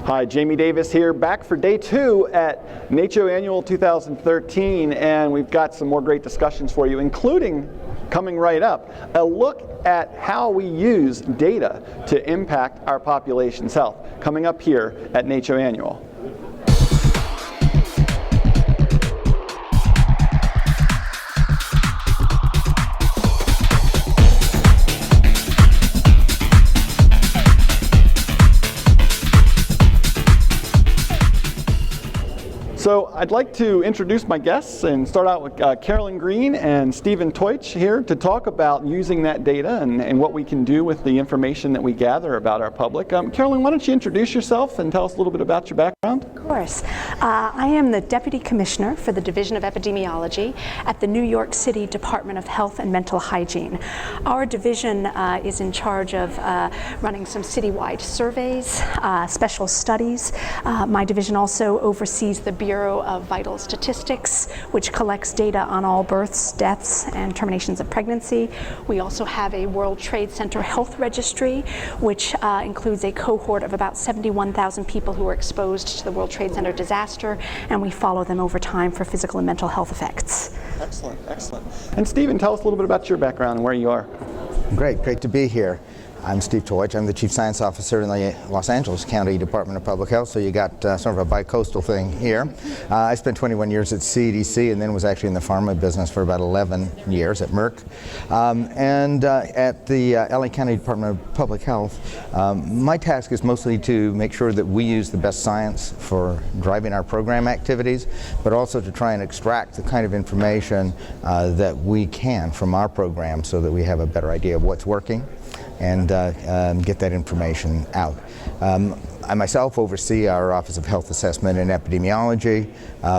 Hi, Jamie Davis here, back for day 2 at NACCHO Annual 2013, and we've got some more great discussions for you, including, coming right up, a look at how we use data to impact our population's health, coming up here at NACCHO Annual. So I'd like to introduce my guests and start out with Carolyn Green and Stephen Teutsch here to talk about using that data and what we can do with the information that we gather about our public. Carolyn, why don't you introduce yourself and tell us a little bit about your background? Of course. I am the Deputy Commissioner for the Division of Epidemiology at the New York City Department of Health and Mental Hygiene. Our division is in charge of running some citywide surveys, special studies. My division also oversees the Bureau of Vital Statistics, which collects data on all births, deaths, and terminations of pregnancy. We also have a World Trade Center health registry, which includes a cohort of about 71,000 people who were exposed to the World Trade Center disaster, and we follow them over time for physical and mental health effects. Excellent, excellent. And Stephen, tell us a little bit about your background and where you are. Great to be here. I'm Steve Teutsch. I'm the Chief Science Officer in the Los Angeles County Department of Public Health, so you got sort of a bi-coastal thing here. I spent 21 years at CDC and then was actually in the pharma business for about 11 years at Merck. At the LA County Department of Public Health, my task is mostly to make sure that we use the best science for driving our program activities, but also to try and extract the kind of information that we can from our program so that we have a better idea of what's working and get that information out. I myself oversee our Office of Health Assessment and Epidemiology,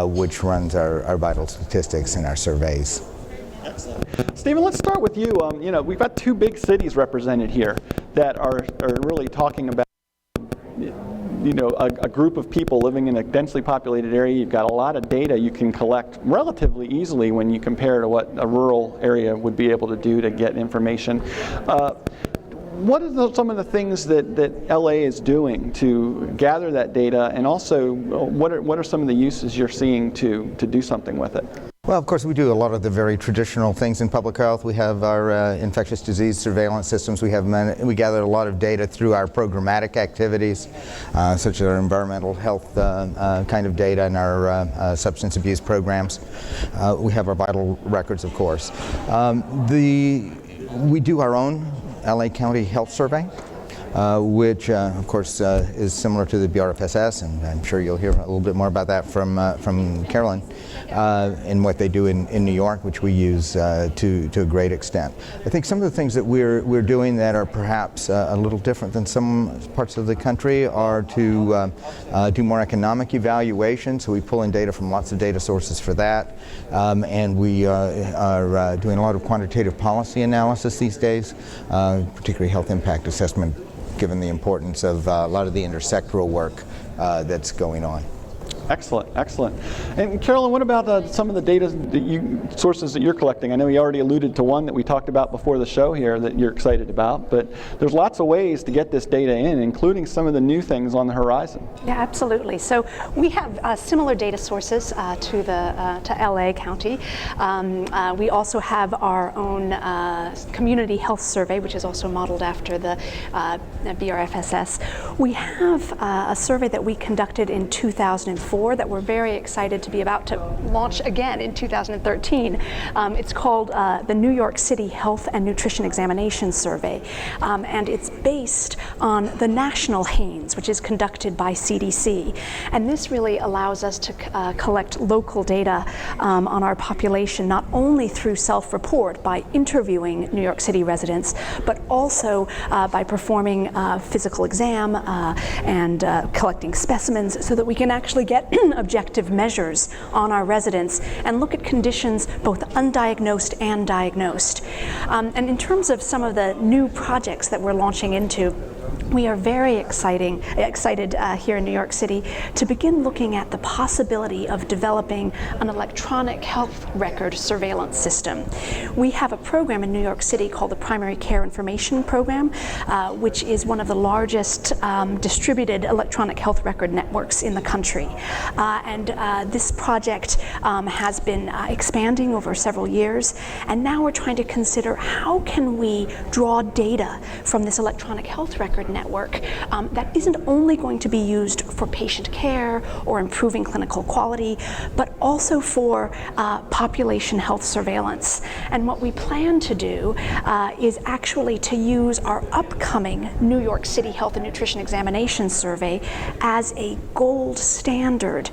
which runs our vital statistics and our surveys. Excellent. Stephen, let's start with you. We've got 2 big cities represented here that are really talking about a group of people living in a densely populated area. You've got a lot of data you can collect relatively easily when you compare to what a rural area would be able to do to get information. What are some of the things that LA is doing to gather that data, and also what are some of the uses you're seeing to do something with it? Well, of course, we do a lot of the very traditional things in public health. We have our infectious disease surveillance systems. We gather a lot of data through our programmatic activities, such as our environmental health kind of data and our substance abuse programs. We have our vital records, of course. We do our own LA County Health Survey, which of course is similar to the BRFSS, and I'm sure you'll hear a little bit more about that from Carolyn, and what they do in New York, which we use to a great extent. I think some of the things that we're doing that are perhaps a little different than some parts of the country are to do more economic evaluation. So we pull in data from lots of data sources for that, and we are doing a lot of quantitative policy analysis these days, particularly health impact assessment, given the importance of a lot of the intersectoral work that's going on. Excellent, excellent. And Carolyn, what about some of the data sources that you're collecting? I know you already alluded to one that we talked about before the show here that you're excited about, but there's lots of ways to get this data in, including some of the new things on the horizon. Yeah, absolutely. So we have similar data sources to LA County. We also have our own community health survey, which is also modeled after the BRFSS. We have a survey that we conducted in 2004 that we're very excited to be about to launch again in 2013. It's called the New York City Health and Nutrition Examination Survey, and it's based on the national HANES, which is conducted by CDC. And this really allows us to collect local data on our population, not only through self-report by interviewing New York City residents, but also by performing physical exam and collecting specimens so that we can actually get objective measures on our residents and look at conditions both undiagnosed and diagnosed. And in terms of some of the new projects that we're launching into, we are very excited here in New York City to begin looking at the possibility of developing an electronic health record surveillance system. We have a program in New York City called the Primary Care Information Program, which is one of the largest distributed electronic health record networks in the country. This project has been expanding over several years, and now we're trying to consider how can we draw data from this electronic health record network that isn't only going to be used for patient care or improving clinical quality, but also for population health surveillance. And what we plan to do is actually to use our upcoming New York City Health and Nutrition Examination Survey as a gold standard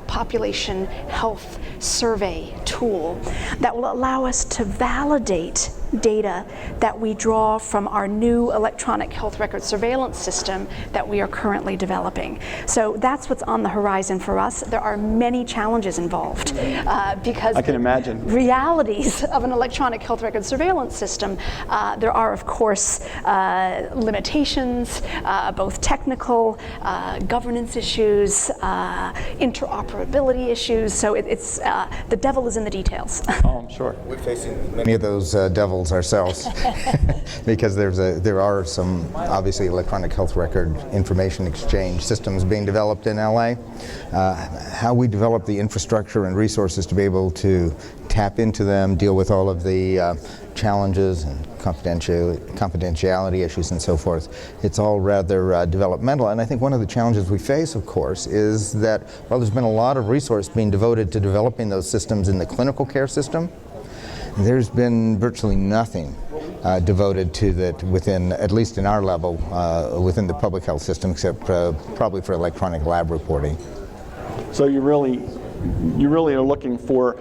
population health survey tool that will allow us to validate data that we draw from our new electronic health record surveillance system that we are currently developing. So that's what's on the horizon for us. There are many challenges involved because I can imagine realities of an electronic health record surveillance system. There are, of course, limitations, both technical, governance issues, interoperability issues. So it's the devil is in the details. Oh, I'm sure. We're facing many of those devils ourselves because there are some obviously electronic health record information exchange systems being developed in LA. How we develop the infrastructure and resources to be able to tap into them, deal with all of the challenges and confidentiality issues and so forth. It's all rather developmental, and I think one of the challenges we face, of course, is that while there's been a lot of resource being devoted to developing those systems in the clinical care system, there's been virtually nothing devoted to that within, at least in our level, within the public health system, except probably for electronic lab reporting. So you really are looking for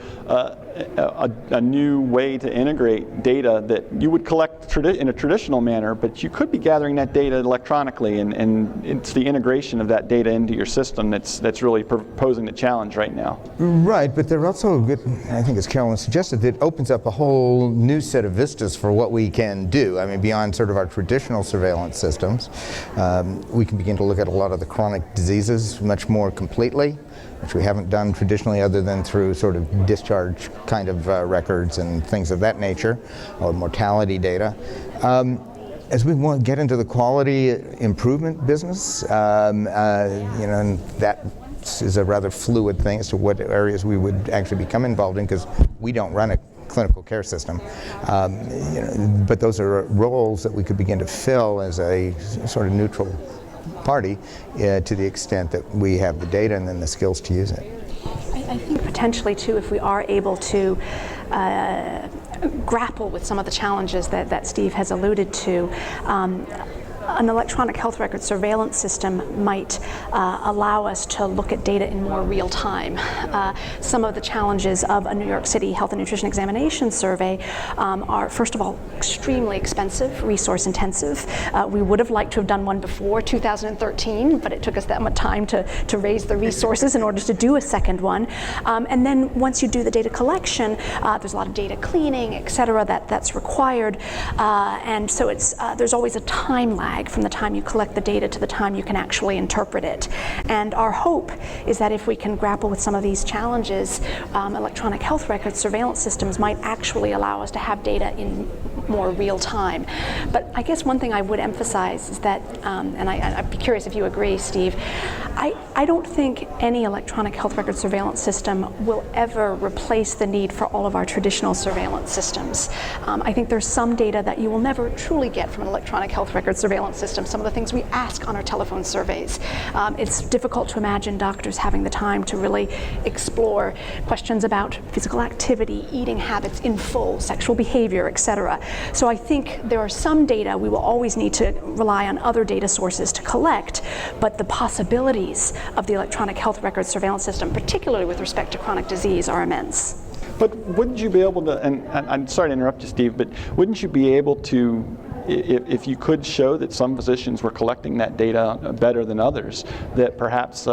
a new way to integrate data that you would collect in a traditional manner, but you could be gathering that data electronically, and it's the integration of that data into your system that's really posing the challenge right now. Right, but there are also, I think as Carolyn suggested, it opens up a whole new set of vistas for what we can do. I mean, beyond sort of our traditional surveillance systems, we can begin to look at a lot of the chronic diseases much more completely, which we haven't done traditionally other than through sort of discharge kind of records and things of that nature, or mortality data. As we want to get into the quality improvement business, and that is a rather fluid thing as to what areas we would actually become involved in, because we don't run a clinical care system. But those are roles that we could begin to fill as a sort of neutral party to the extent that we have the data and then the skills to use it. I think potentially too, if we are able to grapple with some of the challenges that Steve has alluded to, an electronic health record surveillance system might allow us to look at data in more real time. Some of the challenges of a New York City Health and Nutrition Examination Survey are, first of all, extremely expensive, resource intensive. We would have liked to have done one before 2013, but it took us that much time to raise the resources in order to do a second one. And then once you do the data collection, there's a lot of data cleaning, et cetera, that's required. And so there's always a time lag from the time you collect the data to the time you can actually interpret it. And our hope is that if we can grapple with some of these challenges, electronic health record surveillance systems might actually allow us to have data in more real time. But I guess one thing I would emphasize is that, and I'd be curious if you agree, Steve, I don't think any electronic health record surveillance system will ever replace the need for all of our traditional surveillance systems. I think there's some data that you will never truly get from an electronic health record surveillance system, some of the things we ask on our telephone surveys. It's difficult to imagine doctors having the time to really explore questions about physical activity, eating habits in full, sexual behavior, etc. So I think there are some data we will always need to rely on other data sources to collect, but the possibilities of the electronic health record surveillance system, particularly with respect to chronic disease, are immense. But wouldn't you be able to, and I'm sorry to interrupt you, Steve, but wouldn't you be able to, if you could show that some physicians were collecting that data better than others, that perhaps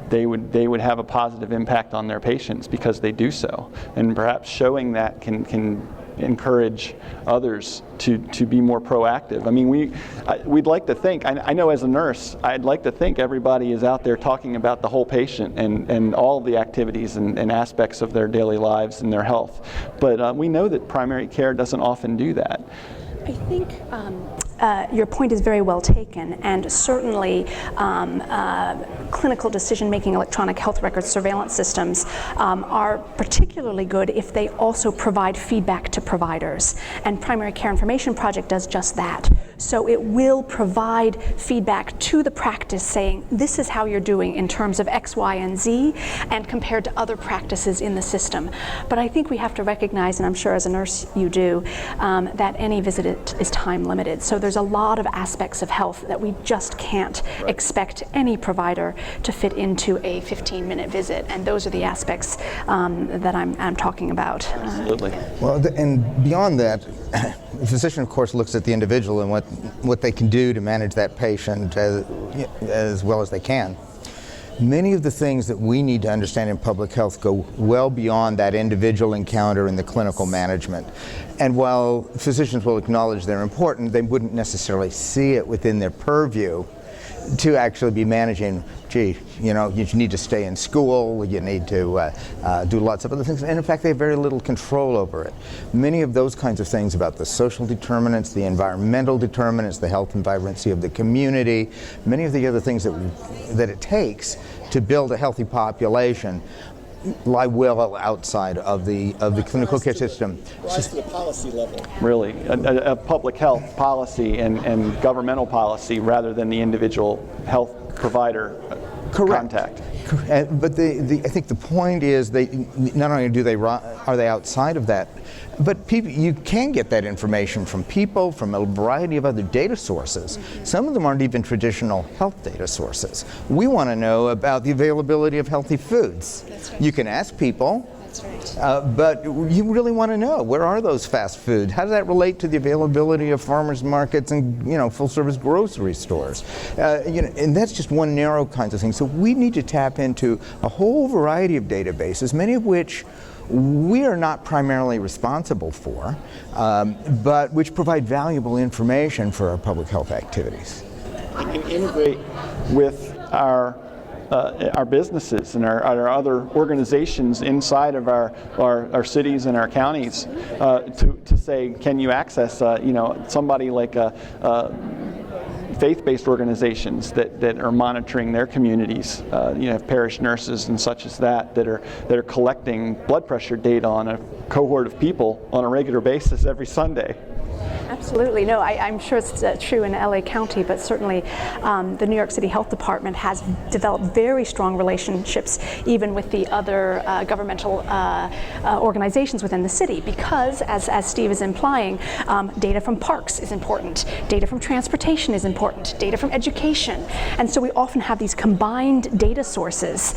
they would have a positive impact on their patients because they do so, and perhaps showing that can encourage others to be more proactive. I mean, we'd like to think, I know as a nurse, I'd like to think everybody is out there talking about the whole patient and all the activities and aspects of their daily lives and their health. But we know that primary care doesn't often do that. I think your point is very well taken, and certainly clinical decision-making electronic health record surveillance systems are particularly good if they also provide feedback to providers. And Primary Care Information Project does just that. So it will provide feedback to the practice saying, this is how you're doing in terms of X, Y, and Z, and compared to other practices in the system. But I think we have to recognize, and I'm sure as a nurse you do, that any visit is time limited. So there's a lot of aspects of health that we just can't expect any provider to fit into a 15-minute visit, and those are the aspects that I'm talking about. Absolutely. Well, and beyond that, the physician, of course, looks at the individual and what they can do to manage that patient as well as they can. Many of the things that we need to understand in public health go well beyond that individual encounter in the clinical management. And while physicians will acknowledge they're important, they wouldn't necessarily see it within their purview to actually be managing, gee, you need to stay in school, you need to do lots of other things, and in fact they have very little control over it. Many of those kinds of things about the social determinants, the environmental determinants, the health and vibrancy of the community, many of the other things that it takes to build a healthy population lie well outside of the clinical care system. Rise to the policy level. Really, a public health policy and governmental policy rather than the individual health provider contact. But I think the point is not only are they outside of that, but you can get that information from people, from a variety of other data sources. Some of them aren't even traditional health data sources. We want to know about the availability of healthy foods. That's right. You can ask people. That's right. But you really want to know, where are those fast food? How does that relate to the availability of farmers markets and full-service grocery stores? And that's just one narrow kind of thing. So we need to tap into a whole variety of databases, many of which we are not primarily responsible for, but which provide valuable information for our public health activities. We can integrate with our businesses and our other organizations inside of our cities and our counties to say, can you access somebody like faith-based organizations that are monitoring their communities, parish nurses and such as that are collecting blood pressure data on a cohort of people on a regular basis every Sunday. Absolutely. No, I'm sure it's true in LA County, but certainly the New York City Health Department has developed very strong relationships even with the other governmental organizations within the city because, as Steve is implying, data from parks is important, data from transportation is important, data from education. And so we often have these combined data sources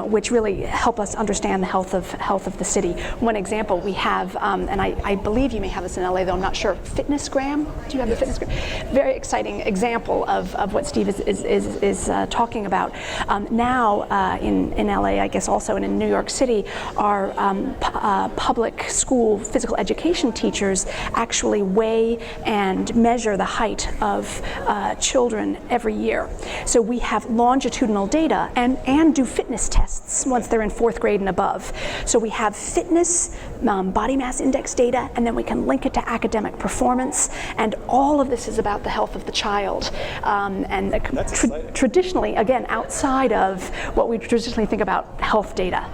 which really help us understand the health of the city. One example we have, and I believe you may have this in LA, though I'm not sure, FitnessGram. Do you have the FitnessGram? Very exciting example of what Steve is talking about. Now in LA, I guess also, and in New York City, our public school physical education teachers actually weigh and measure the height of children every year. So we have longitudinal data and do fitness tests once they're in 4th grade and above. So we have fitness, body mass index data, and then we can link it to academic performance, and all of this is about the health of the child. And traditionally, again, outside of what we traditionally think about health data.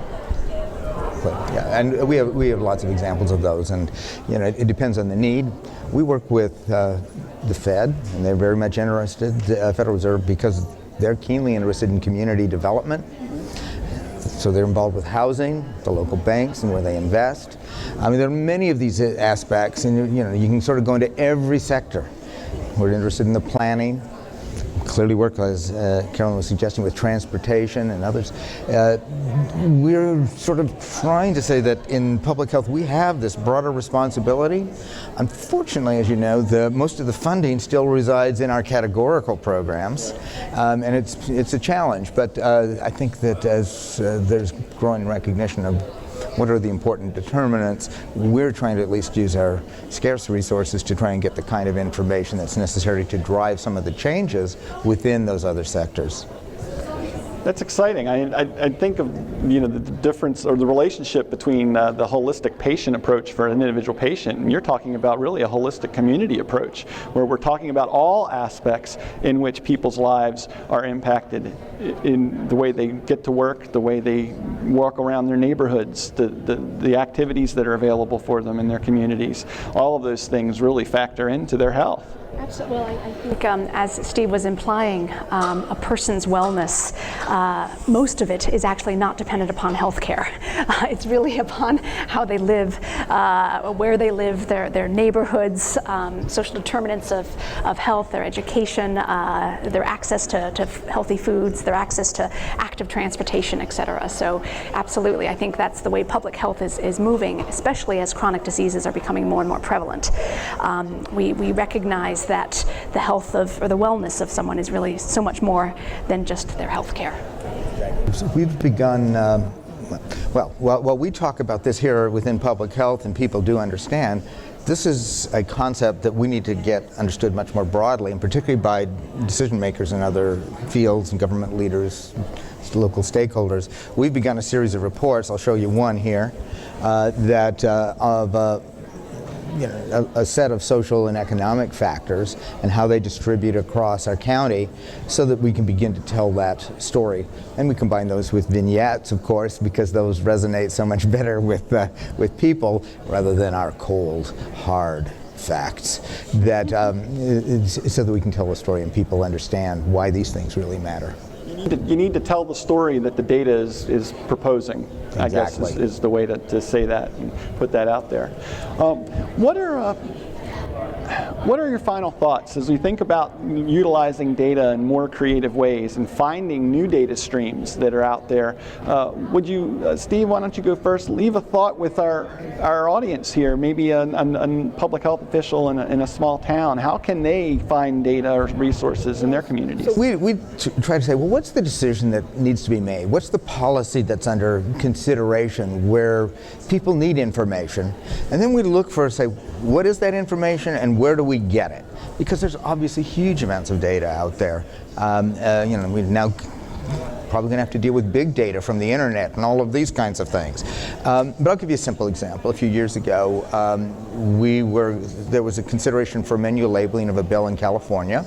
Yeah, and we have lots of examples of those, and it depends on the need. We work with the Fed, and they're very much interested, the Federal Reserve, because they're keenly interested in community development. So they're involved with housing, the local banks, and where they invest. I mean, there are many of these aspects, and you can sort of go into every sector. We're interested in the planning. Clearly work, as Carolyn was suggesting, with transportation and others. We're sort of trying to say that in public health we have this broader responsibility. Unfortunately, as you know, most of the funding still resides in our categorical programs, and it's a challenge. But I think that as there's growing recognition of what are the important determinants. We're trying to at least use our scarce resources to try and get the kind of information that's necessary to drive some of the changes within those other sectors. That's exciting. I think of the difference or the relationship between the holistic patient approach for an individual patient, and you're talking about really a holistic community approach, where we're talking about all aspects in which people's lives are impacted in the way they get to work, the way they walk around their neighborhoods, the activities that are available for them in their communities. All of those things really factor into their health. Absolutely. Well, I think as Steve was implying, a person's wellness, most of it is actually not dependent upon health care. It's really upon how they live, where they live, their neighborhoods, social determinants of health, their education, their access to healthy foods, their access to active transportation, et cetera. So absolutely, I think that's the way public health is moving, especially as chronic diseases are becoming more and more prevalent. We recognize that the health or the wellness of someone is really so much more than just their health care. So we've begun, well, we talk about this here within public health, and people do understand, this is a concept that we need to get understood much more broadly, and particularly by decision makers in other fields and government leaders, local stakeholders. We've begun a series of reports, I'll show you one here, a set of social and economic factors and how they distribute across our county so that we can begin to tell that story. And we combine those with vignettes, of course, because those resonate so much better with people rather than our cold, hard facts, that so that we can tell the story and people understand why these things really matter. You need to tell the story that the data is proposing. Exactly. I guess is the way to say that and put that out there. What are your final thoughts as we think about utilizing data in more creative ways and finding new data streams that are out there? Would you, Steve, why don't you go first? Leave a thought with our audience here, maybe a public health official in a small town. How can they find data or resources in their communities? So we try to say, well, what's the decision that needs to be made? What's the policy that's under consideration where people need information? And then we look for, say, what is that information and where do we get it? Because there's obviously huge amounts of data out there. We're now probably going to have to deal with big data from the internet and all of these kinds of things. But I'll give you a simple example. A few years ago, there was a consideration for menu labeling of a bill in California.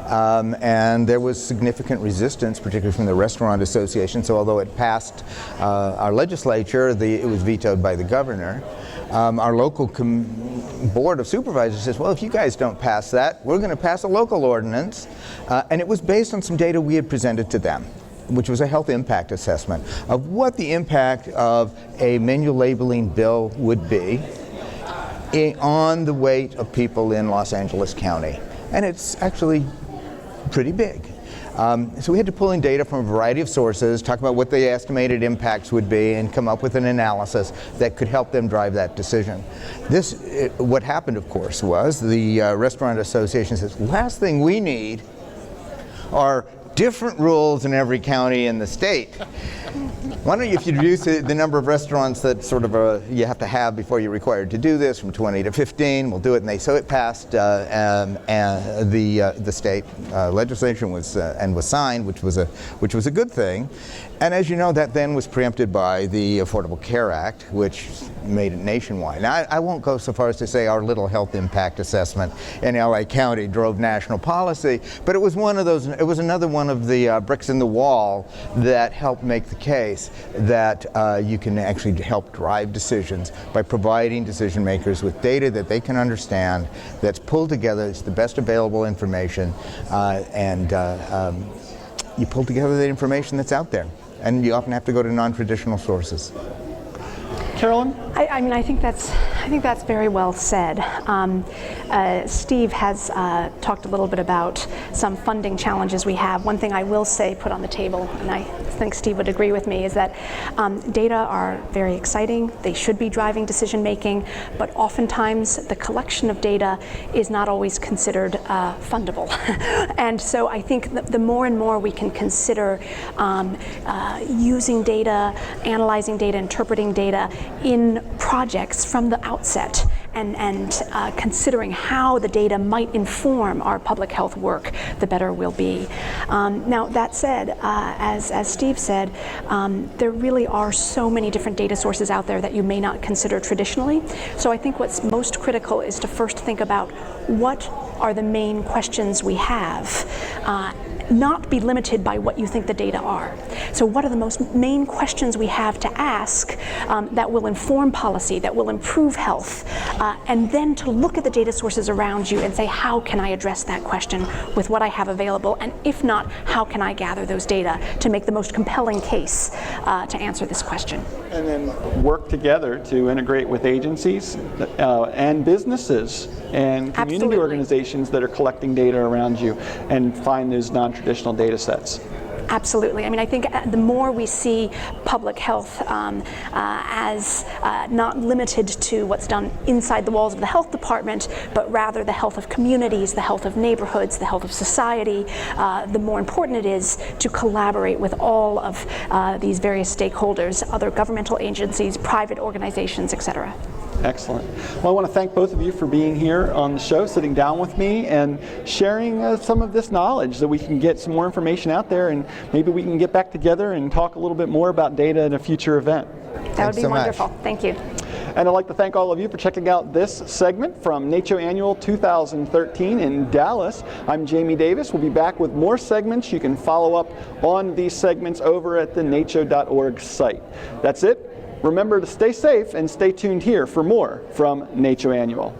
And there was significant resistance, particularly from the Restaurant Association. So although it passed our legislature, it was vetoed by the governor. Our local board of supervisors says, well, if you guys don't pass that, we're going to pass a local ordinance. And it was based on some data we had presented to them, which was a health impact assessment of what the impact of a menu labeling bill would be on the weight of people in Los Angeles County. And it's actually pretty big. So we had to pull in data from a variety of sources, talk about what the estimated impacts would be, and come up with an analysis that could help them drive that decision. What happened, of course, was the Restaurant Association says, last thing we need are different rules in every county in the state. Why don't you reduce the number of restaurants that you have to have before you're required to do this from 20 to 15? We'll do it, and so it passed, and the state legislation was signed, which was a good thing. And as you know, that then was preempted by the Affordable Care Act, which made it nationwide. Now, I won't go so far as to say our little health impact assessment in LA County drove national policy, but it was one of those. It was another one of the bricks in the wall that helped make the case that you can actually help drive decisions by providing decision makers with data that they can understand, that's pulled together, it's the best available information, and you pull together the information that's out there. And you often have to go to non-traditional sources. Carolyn? I think that's I think that's very well said. Steve has talked a little bit about some funding challenges we have. One thing I will say, put on the table, and I think Steve would agree with me, is that data are very exciting. They should be driving decision making, but oftentimes the collection of data is not always considered fundable. And so I think that the more and more we can consider using data, analyzing data, interpreting data in projects from the outset, and considering how the data might inform our public health work, the better we'll be. Now, that said, as Steve said, there really are so many different data sources out there that you may not consider traditionally. So I think what's most critical is to first think about what are the main questions we have, not be limited by what you think the data are. So what are the most main questions we have to ask that will inform policy, that will improve health, and then to look at the data sources around you and say, how can I address that question with what I have available, and if not, how can I gather those data to make the most compelling case to answer this question. And then work together to integrate with agencies and businesses and community Absolutely. organizations that are collecting data around you and find those non-traditional data sets. Absolutely. I mean, I think the more we see public health as not limited to what's done inside the walls of the health department, but rather the health of communities, the health of neighborhoods, the health of society, the more important it is to collaborate with all of these various stakeholders, other governmental agencies, private organizations, et cetera. Excellent. Well, I want to thank both of you for being here on the show, sitting down with me and sharing some of this knowledge so we can get some more information out there, and maybe we can get back together and talk a little bit more about data in a future event. That would be wonderful. Thank you. And I'd like to thank all of you for checking out this segment from NACCHO Annual 2013 in Dallas. I'm Jamie Davis. We'll be back with more segments. You can follow up on these segments over at the NACCHO.org site. That's it. Remember to stay safe and stay tuned here for more from NACCHO Annual.